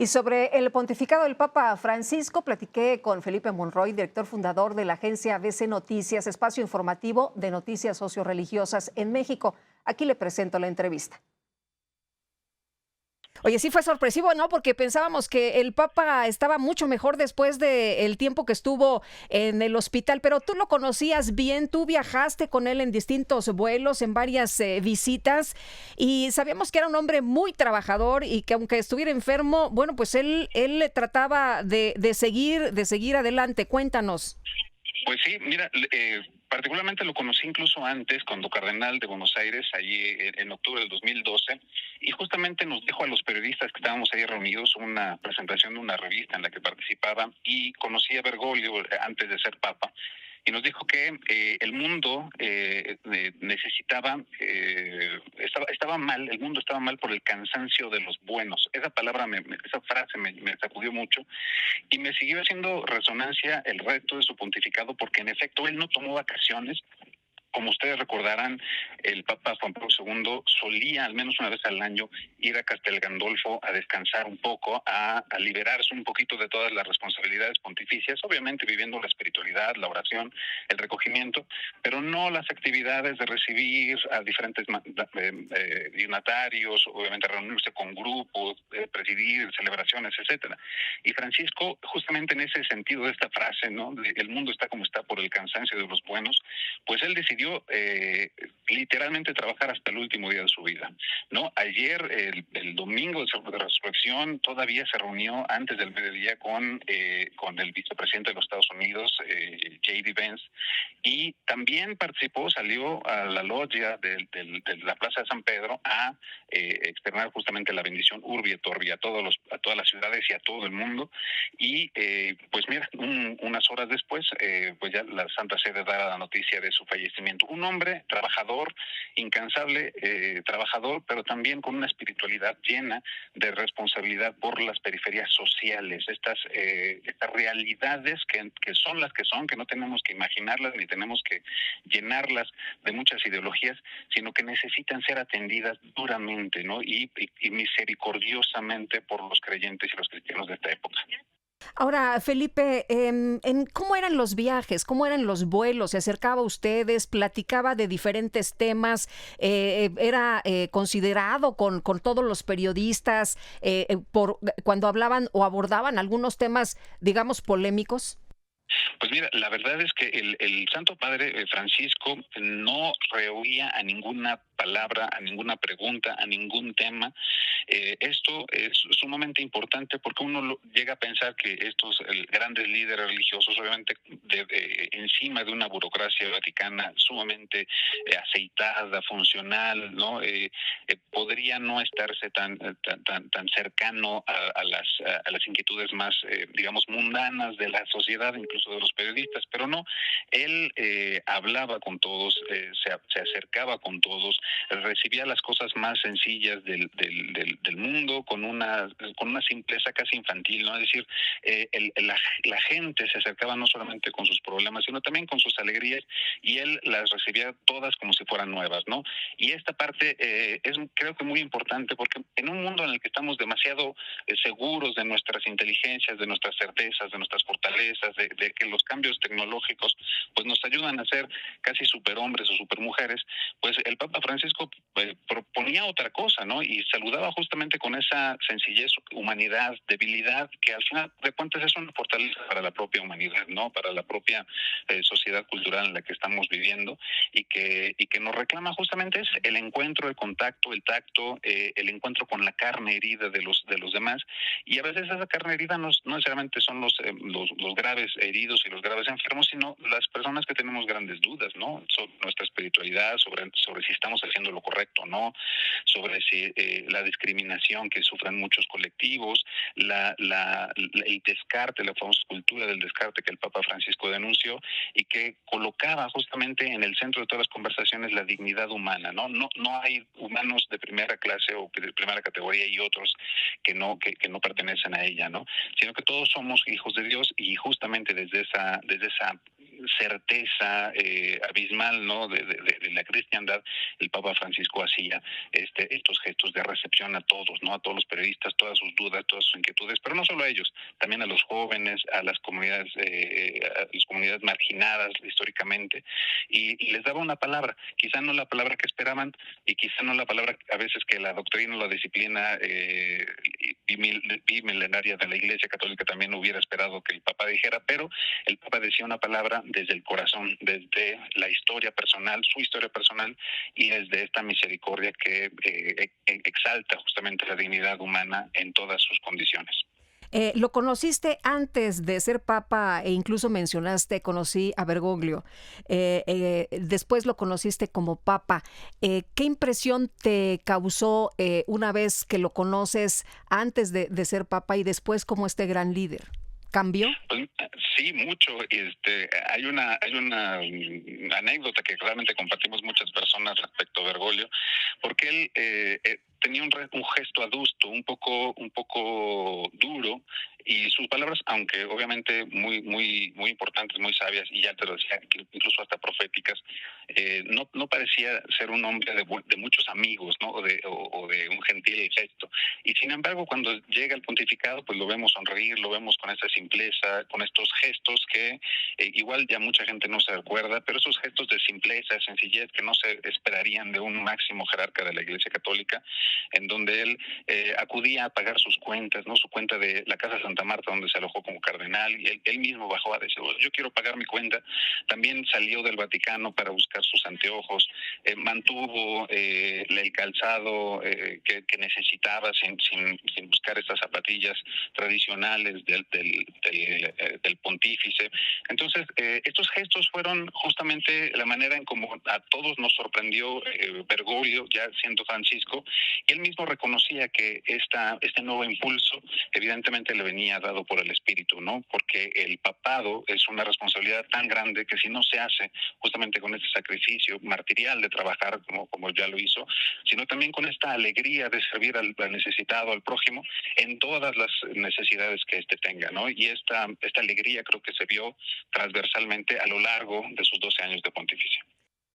Y sobre el pontificado del Papa Francisco, platiqué con Felipe Monroy, director fundador de la agencia ABC Noticias, espacio informativo de noticias socioreligiosas en México. Aquí le presento la entrevista. Oye, sí fue sorpresivo, ¿no? Porque pensábamos que el Papa estaba mucho mejor después del tiempo que estuvo en el hospital, pero tú lo conocías bien, tú viajaste con él en distintos vuelos, en varias visitas, y sabíamos que era un hombre muy trabajador y que aunque estuviera enfermo, bueno, pues él trataba de seguir adelante. Cuéntanos. Pues sí, mira, particularmente lo conocí incluso antes, cuando Cardenal de Buenos Aires, allí en octubre del 2012, y justamente nos dijo a los periodistas que estábamos ahí reunidos una presentación de una revista en la que participaba, y conocí a Bergoglio antes de ser papa, y nos dijo que el mundo necesitaba, estaba mal, el mundo estaba mal por el cansancio de los buenos. Esa palabra, esa frase me sacudió mucho, y me siguió haciendo resonancia el resto de su pontificado, porque en efecto él no tomó vacaciones. Como ustedes recordarán, el Papa Juan Pablo II solía, al menos una vez al año, ir a Castel Gandolfo a descansar un poco, a liberarse un poquito de todas las responsabilidades pontificias, obviamente viviendo la espiritualidad, la oración, el recogimiento, pero no las actividades de recibir a diferentes dignatarios, obviamente reunirse con grupos, presidir celebraciones, etcétera. Y Francisco, justamente en ese sentido de esta frase, ¿no? El mundo está como está por el cansancio de los buenos, pues él decidió literalmente trabajar hasta el último día de su vida, ¿no? Ayer, el domingo de resurrección, todavía se reunió antes del mediodía con el vicepresidente de los Estados Unidos, J.D. Vance, y también participó, salió a la loggia de la Plaza de San Pedro a externar justamente la bendición Urbi et Orbi a todas las ciudades y a todo el mundo. Y pues mira, unas horas después, pues ya la Santa Sede da la noticia de su fallecimiento. Un hombre trabajador, incansable, trabajador, pero también con una espiritualidad llena de responsabilidad por las periferias sociales, estas realidades que son las que son, que no tenemos que imaginarlas ni tenemos que llenarlas de muchas ideologías, sino que necesitan ser atendidas duramente, ¿no? Y misericordiosamente por los creyentes y los cristianos de esta época. Ahora, Felipe, ¿cómo eran los viajes? ¿Cómo eran los vuelos? ¿Se acercaba a ustedes? ¿Platicaba de diferentes temas? ¿Era considerado con todos los periodistas cuando hablaban o abordaban algunos temas, digamos, polémicos? Pues mira, la verdad es que el Santo Padre Francisco no rehuía a ninguna palabra, a ninguna pregunta, a ningún tema. Esto es sumamente importante porque uno llega a pensar que estos grandes líderes religiosos, obviamente encima de una burocracia vaticana sumamente aceitada, funcional, ¿no? Podría no estarse tan cercano a las inquietudes más, digamos, mundanas de la sociedad, incluso de los periodistas, pero no, él hablaba con todos, se acercaba con todos, recibía las cosas más sencillas del mundo con una simpleza casi infantil, ¿no? Es decir, la gente se acercaba no solamente con sus problemas, sino también con sus alegrías, y él las recibía todas como si fueran nuevas, ¿no? Y esta parte es, creo que, muy importante, porque en un mundo en el que estamos demasiado seguros de nuestras inteligencias, de nuestras certezas, de nuestras fortalezas, de que los cambios tecnológicos pues nos ayudan a ser casi superhombres o supermujeres, pues el Papa Francisco proponía otra cosa, ¿no? Y saludaba justamente con esa sencillez, humanidad, debilidad, que al final de cuentas es una fortaleza para la propia humanidad, ¿no? Para la propia sociedad cultural en la que estamos viviendo, y que nos reclama justamente es el encuentro, el contacto, el tacto, el encuentro con la carne herida de los demás. Y a veces esa carne herida no necesariamente son los graves heridos y los graves enfermos, sino las personas que tenemos grandes dudas, ¿no? Sobre nuestra espiritualidad, sobre si estamos haciendo lo correcto o no, sobre si la discriminación que sufren muchos colectivos, el descarte, la famosa cultura del descarte que el Papa Francisco denunció, y que colocaba justamente en el centro de todas las conversaciones la dignidad humana, ¿no? No hay humanos de primera clase o de primera categoría y otros que no pertenecen a ella, ¿no? Sino que todos somos hijos de Dios, y justamente desde esa certeza abismal, ¿no? De la cristiandad, el Papa Francisco hacía estos gestos de recepción a todos, ¿no? A todos los periodistas, todas sus dudas, todas sus inquietudes, pero no solo a ellos, también a los jóvenes, a las comunidades marginadas históricamente, y les daba una palabra, quizá no la palabra que esperaban, y quizá no la palabra a veces que la doctrina o la disciplina bimilenaria de la Iglesia Católica también hubiera esperado que el Papa dijera, pero el Papa decía una palabra desde el corazón, desde la historia personal, su historia personal, y desde esta misericordia que exalta justamente la dignidad humana en todas sus condiciones. Lo conociste antes de ser papa e incluso mencionaste, conocí a Bergoglio. Después lo conociste como papa. ¿Qué impresión te causó una vez que lo conoces antes de ser papa y después como este gran líder? ¿Cambió? Pues, sí, mucho. Hay una anécdota que realmente compartimos muchas personas respecto a Bergoglio, porque él tenía un gesto adusto, un poco duro, y sus palabras, aunque obviamente muy importantes, muy sabias, y ya te lo decía, incluso hasta proféticas, no parecía ser un hombre de muchos amigos, ¿no? O de un gentil gesto. Y sin embargo, cuando llega el pontificado, pues lo vemos sonreír, lo vemos con esta simpleza, con estos gestos que igual ya mucha gente no se acuerda, pero esos gestos de simpleza, de sencillez que no se esperarían de un máximo jerarca de la Iglesia Católica, en donde él acudía a pagar sus cuentas, ¿no? Su cuenta de la Casa Santa Marta, donde se alojó como cardenal, y él mismo bajó a decir, yo quiero pagar mi cuenta. También salió del Vaticano para buscar sus anteojos, mantuvo el calzado que necesitaba sin buscar estas zapatillas tradicionales del pontífice. Entonces, estos gestos fueron justamente la manera en como a todos nos sorprendió Bergoglio, ya siendo Francisco, y él mismo reconocía que este nuevo impulso evidentemente le venía dado por el Espíritu, ¿no? Porque el papado es una responsabilidad tan grande que si no se hace justamente con este sacrificio martirial de trabajar como ya lo hizo, sino también con esta alegría de servir al necesitado, al prójimo, en todas las necesidades que éste tenga, ¿no? Y esta alegría creo que se vio transversalmente a lo largo de sus 12 años de pontificio.